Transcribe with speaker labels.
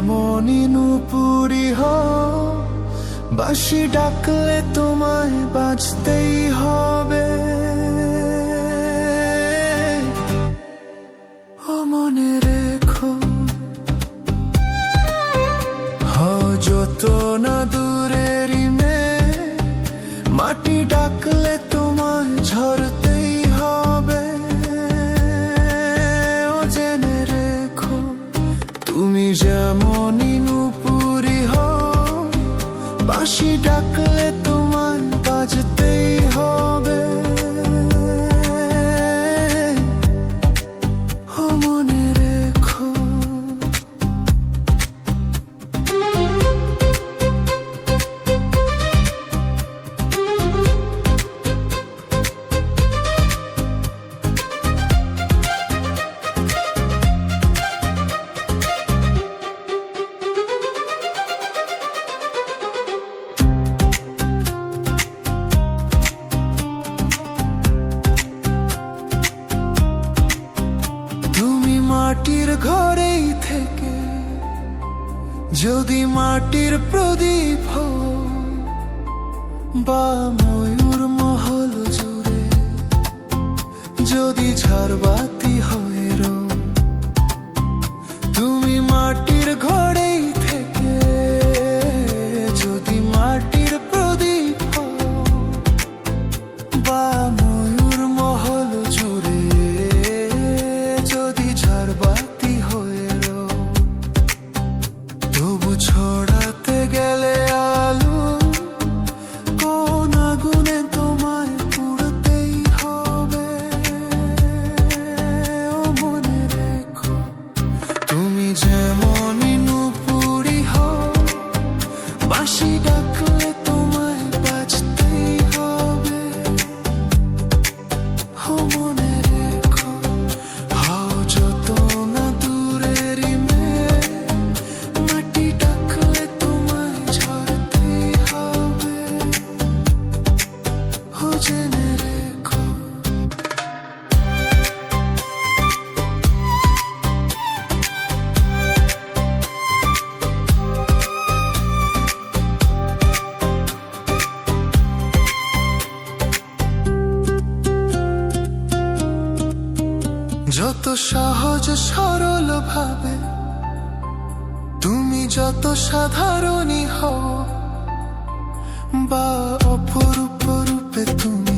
Speaker 1: যেমনই নুপুরি হও, বাঁশি ডাকলে তোমায় বাজতেই হবে। ও মনে রেখো, হও যত না দূরেরই মেয়ে, মাটি ডাকলে তোমায় ঝরতেই হবে। ও জেনে রেখো, তুমি যেমনই নুপুরি হও, বাঁশি ডাকলে তোমায় বাজতেই হবে। ও মনে রেখো। মাটির ঘরেই থেকে যদি মাটির প্রদীপ হও, বা ময়ূর মহল জুড়ে যদি ঝাড়বাতি হয়ে রো, তুমি মাটির ঘরেই থেকে যদি মাটির প্রদীপ হও, বা ময়ূর মহল জুড়ে যদি ঝাড়বাতি হয়ে রো, তবু ছড়াতে গেলে আলো কোন আগুনে তোমায় পুড়তেই হবে। ও মনে রেখো, তুমি যেমনই নুপুরি হও, বাঁশি ডাকলে তোমায় বাজতেই হবে। ও মনে রেখো, হও যত না দূরেরই মেয়ে, মাটি ডাকলে তোমায় ঝরতেই হবে। ও জেনে রেখো। যত সহজ সরল ভাবে তুমি যত সাধারণই হও, বা অপরূপ রূপে তুমি